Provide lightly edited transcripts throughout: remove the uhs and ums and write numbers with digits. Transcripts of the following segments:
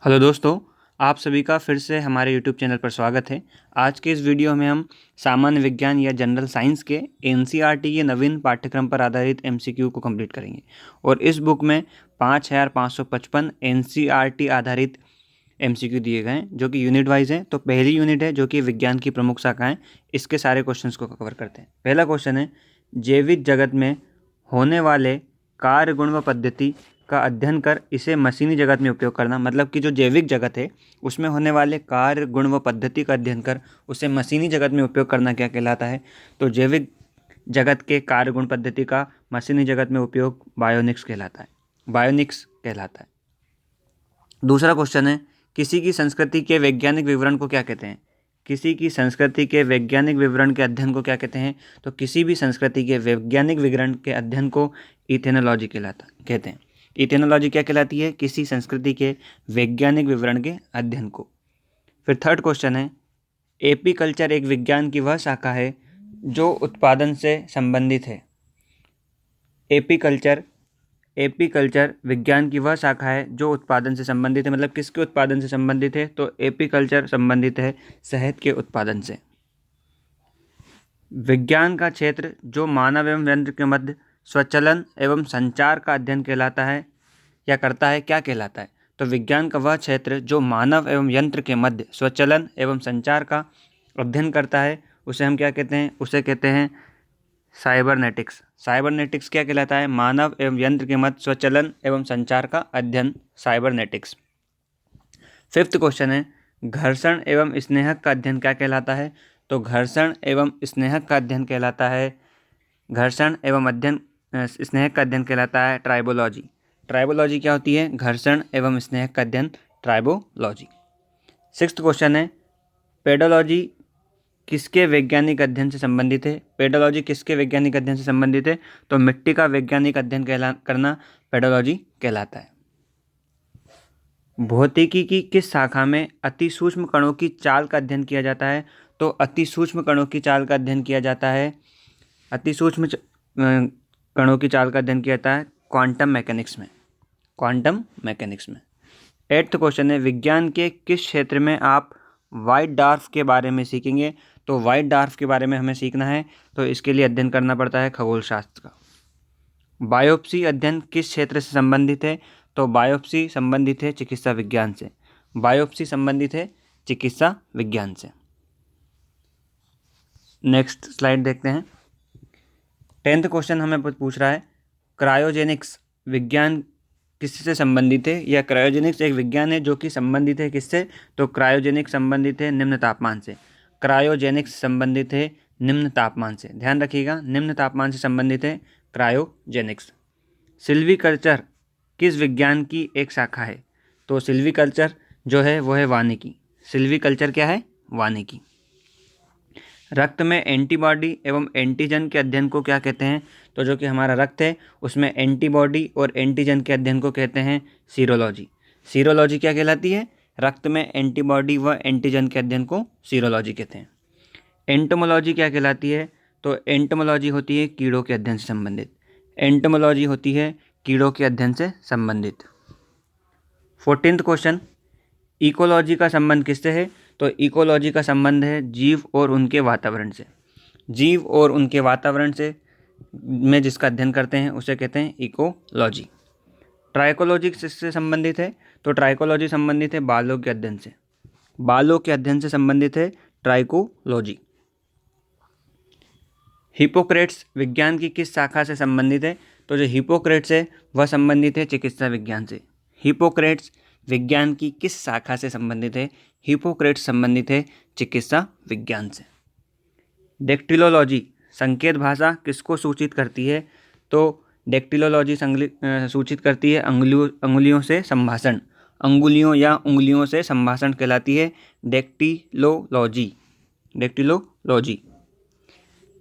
Hello दोस्तों, आप सभी का फिर से हमारे यूट्यूब चैनल पर स्वागत है। आज के इस वीडियो में हम सामान्य विज्ञान या जनरल साइंस के एनसीईआरटी के नवीन पाठ्यक्रम पर आधारित एमसीक्यू को कंप्लीट करेंगे। और इस बुक में 5555 एनसीईआरटी आधारित एमसीक्यू दिए गए हैं जो कि यूनिट वाइज हैं। तो पहली यूनिट है जो कि विज्ञान की प्रमुख शाखाएं, इसके सारे क्वेश्चंस को कवर करते हैं। पहला क्वेश्चन है, जैविक जगत में होने वाले कार्य गुण व पद्धति का अध्ययन कर इसे मशीनी जगत में उपयोग करना। मतलब कि जो जैविक जगत है उसमें होने वाले कार्य गुण व पद्धति का अध्ययन कर उसे मशीनी जगत में उपयोग करना क्या कहलाता है? तो जैविक जगत के कार्य गुण पद्धति का मशीनी जगत में उपयोग बायोनिक्स कहलाता है। बायोनिक्स कहलाता है। दूसरा क्वेश्चन है, किसी की संस्कृति के वैज्ञानिक विवरण को क्या कहते हैं? किसी की संस्कृति के वैज्ञानिक विवरण के अध्ययन को क्या कहते हैं? तो किसी भी संस्कृति के वैज्ञानिक विवरण के अध्ययन को इथेनोलॉजी कहते हैं। इथेनोलॉजी क्या कहलाती है? किसी संस्कृति के वैज्ञानिक विवरण के अध्ययन को। फिर थर्ड क्वेश्चन है, एपीकल्चर एक विज्ञान की वह शाखा है जो उत्पादन से संबंधित है। एपीकल्चर विज्ञान की वह शाखा है जो उत्पादन से संबंधित है। मतलब किसके उत्पादन से संबंधित है? तो एपीकल्चर संबंधित है शहद के उत्पादन से। विज्ञान का क्षेत्र जो मानव एवं यंत्र के मध्य स्वचलन एवं संचार का अध्ययन कहलाता है या करता है, क्या कहलाता है? तो विज्ञान का वह क्षेत्र जो मानव एवं यंत्र के मध्य स्वचलन एवं संचार का अध्ययन करता है उसे हम क्या कहते हैं? उसे कहते हैं साइबरनेटिक्स। साइबरनेटिक्स क्या कहलाता है? मानव एवं यंत्र के मध्य स्वचलन एवं संचार का अध्ययन, साइबरनेटिक्स। फिफ्थ क्वेश्चन है, घर्षण एवं स्नेहक का अध्ययन क्या कहलाता है? तो घर्षण एवं स्नेहक का अध्ययन कहलाता है, घर्षण एवं स्नेहक का अध्ययन कहलाता है ट्राइबोलॉजी। ट्राइबोलॉजी क्या होती है? घर्षण एवं स्नेहक का अध्ययन, ट्राइबोलॉजी। सिक्स्थ क्वेश्चन है, पेडोलॉजी किसके वैज्ञानिक अध्ययन से संबंधित है? पेडोलॉजी किसके वैज्ञानिक अध्ययन से संबंधित है? तो मिट्टी का वैज्ञानिक अध्ययन करना पेडोलॉजी कहलाता है। भौतिकी की किस शाखा में अति सूक्ष्म कणों की चाल का अध्ययन किया जाता है? तो अति सूक्ष्म कणों की चाल का अध्ययन किया जाता है, अति सूक्ष्म कणों की चाल का अध्ययन किया जाता है क्वांटम मैकेनिक्स में। क्वांटम मैकेनिक्स में। एट्थ क्वेश्चन है, विज्ञान के किस क्षेत्र में आप व्हाइट डार्फ के बारे में सीखेंगे? तो व्हाइट डार्फ के बारे में हमें सीखना है तो इसके लिए अध्ययन करना पड़ता है खगोल शास्त्र का। बायोप्सी अध्ययन किस क्षेत्र से संबंधित है? तो बायोप्सी संबंधित है चिकित्सा विज्ञान से। बायोप्सी संबंधित है चिकित्सा विज्ञान से। नेक्स्ट स्लाइड देखते हैं। 10th क्वेश्चन हमें पूछ रहा है, क्रायोजेनिक्स विज्ञान किससे संबंधित है? या क्रायोजेनिक्स एक विज्ञान है जो कि संबंधित है किससे? तो क्रायोजेनिक्स संबंधित है निम्न तापमान से। क्रायोजेनिक्स संबंधित है निम्न तापमान से। ध्यान रखिएगा, निम्न तापमान से संबंधित है क्रायोजेनिक्स। सिल्वीकल्चर किस विज्ञान की एक शाखा है? तो सिल्वीकल्चर जो है वो है वानिकी। सिल्वीकल्चर क्या है? वानिकी। रक्त में एंटीबॉडी एवं एंटीजन के अध्ययन को क्या कहते हैं? तो जो कि हमारा रक्त है उसमें एंटीबॉडी और एंटीजन के अध्ययन को कहते हैं सीरोलॉजी। सीरोलॉजी क्या कहलाती है? रक्त में एंटीबॉडी व एंटीजन के अध्ययन को सीरोलॉजी कहते हैं। एंटोमोलॉजी क्या कहलाती है? तो एंटोमोलॉजी होती है कीड़ों के अध्ययन से संबंधित। एंटोमोलॉजी होती है कीड़ों के अध्ययन से संबंधित। 14th क्वेश्चन, इकोलॉजी का संबंध किससे है? तो इकोलॉजी का संबंध है जीव और उनके वातावरण से। जीव और उनके वातावरण से में जिसका अध्ययन करते हैं उसे कहते हैं इकोलॉजी। ट्राइकोलॉजी किससे संबंधित है? तो ट्राइकोलॉजी संबंधित है बालों के अध्ययन से। बालों के अध्ययन से संबंधित है ट्राइकोलॉजी। हिपोक्रेट्स विज्ञान की किस शाखा से संबंधित है? तो जो हिपोक्रेट्स है वह संबंधित है चिकित्सा विज्ञान से। हिपोक्रेट्स विज्ञान की किस शाखा से संबंधित है? हिपोक्रेट्स संबंधित है चिकित्सा विज्ञान से। डेक्टिलोलॉजी संकेत भाषा किसको सूचित करती है? तो डेक्टिलोलॉजी सूचित करती है अंगुलियों से संभाषण। अंगुलियों या उंगलियों से संभाषण कहलाती है डेक्टिलोलॉजी। डेक्टिलोलॉजी।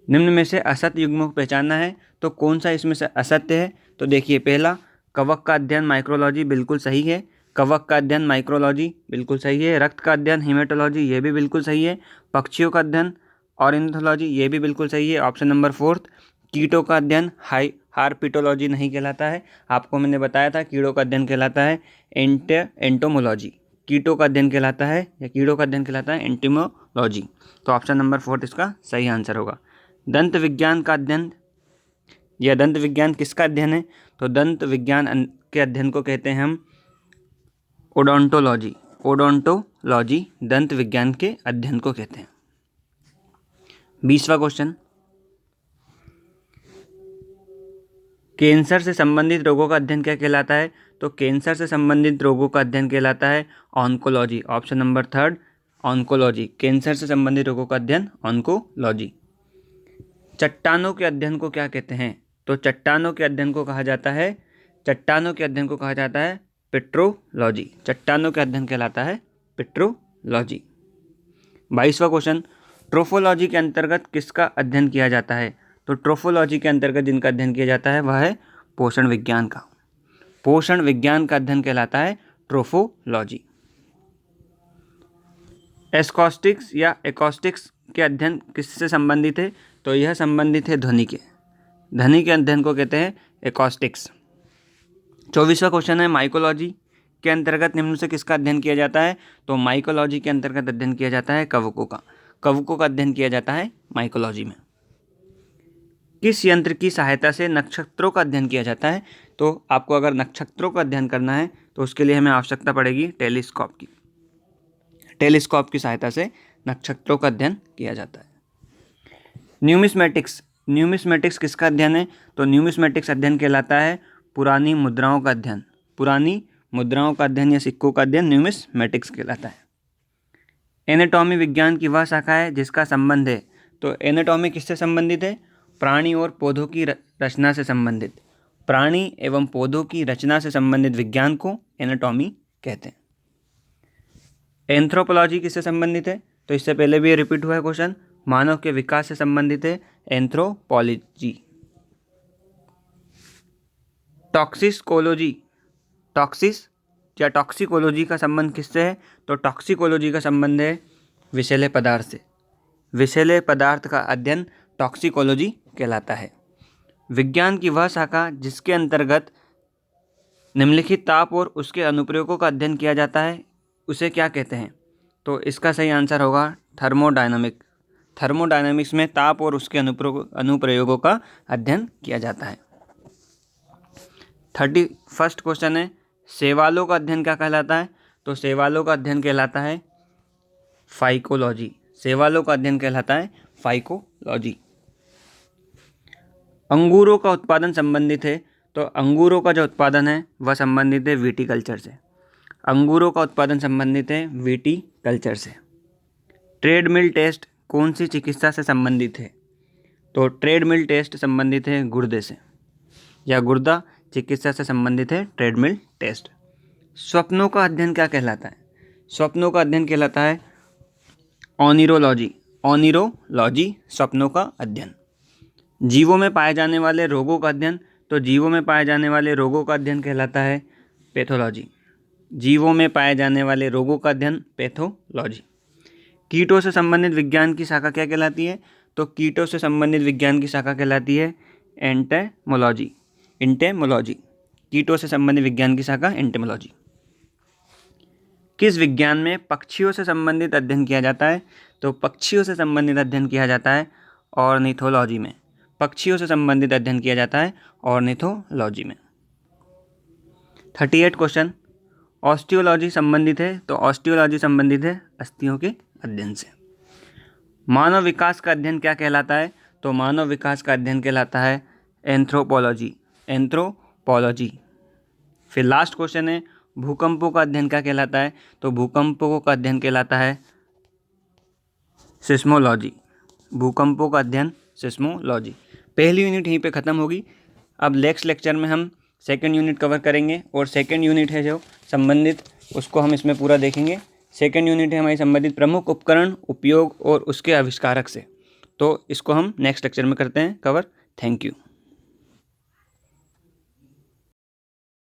निम्न में से असत्य युग्मों को पहचानना है तो कौन सा इसमें से असत्य है? तो देखिए, पहला कवक का अध्ययन माइक्रोलॉजी बिल्कुल सही है। कवक का अध्ययन माइक्रोलॉजी बिल्कुल सही है। रक्त का अध्ययन हीमेटोलॉजी ये भी बिल्कुल सही है। पक्षियों का अध्ययन ऑर्निथोलॉजी ये भी बिल्कुल सही है। Option number 4। कीटों का अध्ययन हार्पिटोलॉजी नहीं कहलाता है। आपको मैंने बताया था कीड़ों का अध्ययन कहलाता है एंटोमोलॉजी। कीटों का अध्ययन कहलाता है या कीड़ों का अध्ययन कहलाता है एंटोमोलॉजी। तो ऑप्शन नंबर 4 इसका सही आंसर होगा। दंत विज्ञान का अध्ययन या दंत विज्ञान किसका अध्ययन है? तो दंत विज्ञान के अध्ययन को कहते हैं हम ओडोंटोलॉजी। ओडोंटोलॉजी दंत विज्ञान के अध्ययन को कहते हैं। 20वां क्वेश्चन, कैंसर से संबंधित रोगों का अध्ययन क्या कहलाता है? तो कैंसर से संबंधित रोगों का अध्ययन कहलाता है oncology. Option number 3 oncology, cancer से संबंधित रोगों का अध्ययन ऑन्कोलॉजी। चट्टानों के अध्ययन को क्या कहते हैं? तो चट्टानों के अध्ययन को कहा जाता है पेट्रोलॉजी। चट्टानों के अध्ययन कहलाता है पेट्रोलॉजी। 22वां क्वेश्चन, ट्रोफोलॉजी के अंतर्गत किसका अध्ययन किया जाता है? तो ट्रोफोलॉजी के अंतर्गत जिनका अध्ययन किया जाता है वह है पोषण विज्ञान का। पोषण विज्ञान का अध्ययन कहलाता है ट्रोफोलॉजी। एस्कॉस्टिक्स या एकॉस्टिक्स के अध्ययन किससे संबंधित है? तो यह संबंधित है ध्वनि के। ध्वनि के अध्ययन को कहते हैं एकॉस्टिक्स। 24वां क्वेश्चन है, माइकोलॉजी के अंतर्गत निम्न से किसका अध्ययन किया जाता है? तो माइकोलॉजी के अंतर्गत अध्ययन किया जाता है कवकों का। कवकों का अध्ययन किया जाता है माइकोलॉजी में। किस यंत्र की सहायता से नक्षत्रों का अध्ययन किया जाता है? तो आपको अगर नक्षत्रों का अध्ययन करना है तो उसके लिए हमें आवश्यकता पड़ेगी टेलीस्कोप की। टेलीस्कोप की सहायता से नक्षत्रों का अध्ययन किया जाता है। न्यूमिस्मेटिक्स किसका अध्ययन है? तो न्यूमिस्मेटिक्स अध्ययन कहलाता है पुरानी मुद्राओं का अध्ययन। पुरानी मुद्राओं का अध्ययन या सिक्कों का अध्ययन न्यूमिस्मेटिक्स कहलाता है। एनाटॉमी विज्ञान की वह शाखा है जिसका संबंध है। तो एनाटॉमी किससे संबंधित है? प्राणी और पौधों की रचना से संबंधित। प्राणी एवं पौधों की रचना से संबंधित विज्ञान को एनाटॉमी कहते हैं। एंथ्रोपोलॉजी किससे संबंधित है? तो इससे पहले भी ये रिपीट हुआ है क्वेश्चन। मानव के विकास से संबंधित है एंथ्रोपोलॉजी। टॉक्सिकोलॉजी का संबंध किससे है? तो टॉक्सिकोलॉजी का संबंध है विषैले पदार्थ से। विषैले पदार्थ का अध्ययन टॉक्सिकोलॉजी कहलाता है। विज्ञान की वह शाखा जिसके अंतर्गत निम्नलिखित ताप और उसके अनुप्रयोगों का अध्ययन किया जाता है उसे क्या कहते हैं? तो इसका सही आंसर होगा थर्मोडायनामिक्स में ताप और उसके अनुप्रयोगों का अध्ययन किया जाता है। 31वां क्वेश्चन है, शैवालों का अध्ययन क्या कहलाता है? तो शैवालों का अध्ययन कहलाता है फाइकोलॉजी। शैवालों का अध्ययन कहलाता है फाइकोलॉजी। अंगूरों का उत्पादन संबंधित है। तो अंगूरों का जो उत्पादन है वह संबंधित है विटीकल्चर से। अंगूरों का उत्पादन संबंधित है विटीकल्चर से। ट्रेडमिल टेस्ट कौन सी चिकित्सा से संबंधित है? तो ट्रेडमिल टेस्ट संबंधित है गुर्दे से या गुर्दा चिकित्सा से संबंधित है ट्रेडमिल टेस्ट। स्वप्नों का अध्ययन क्या कहलाता है? स्वप्नों का अध्ययन कहलाता है ओनिरोलॉजी। ओनिरोलॉजी स्वप्नों का अध्ययन। जीवों में पाए जाने वाले रोगों का अध्ययन। तो जीवों में पाए जाने वाले रोगों का अध्ययन कहलाता है पैथोलॉजी। जीवों में पाए जाने वाले रोगों का अध्ययन पैथोलॉजी। कीटों से संबंधित विज्ञान की शाखा क्या कहलाती है? तो कीटों से संबंधित विज्ञान की शाखा कहलाती है एंटेमोलॉजी। कीटों से संबंधित विज्ञान की शाखा एंटेमोलॉजी। किस विज्ञान में पक्षियों से संबंधित अध्ययन किया जाता है? तो पक्षियों से संबंधित अध्ययन किया जाता है ऑर्निथोलॉजी में। पक्षियों से संबंधित अध्ययन किया जाता है ऑर्निथोलॉजी में। 38 क्वेश्चन, ऑस्टियोलॉजी संबंधित है। तो ऑस्टियोलॉजी संबंधित है अस्थियों के अध्ययन से। मानव विकास का अध्ययन क्या कहलाता है? तो मानव विकास का अध्ययन कहलाता है एंथ्रोपोलॉजी। फिर लास्ट क्वेश्चन है, भूकंपों का अध्ययन क्या कहलाता है? तो भूकंपों का अध्ययन कहलाता है सिस्मोलॉजी। भूकंपों का अध्ययन सिस्मोलॉजी। पहली यूनिट यहीं पे ख़त्म होगी। अब नेक्स्ट लेक्चर में हम सेकंड यूनिट कवर करेंगे और सेकंड यूनिट है जो संबंधित उसको हम इसमें पूरा देखेंगे। सेकंड यूनिट है हमारी संबंधित प्रमुख उपकरण, उपयोग और उसके आविष्कारक से। तो इसको हम नेक्स्ट लेक्चर में करते हैं कवर। Thank you.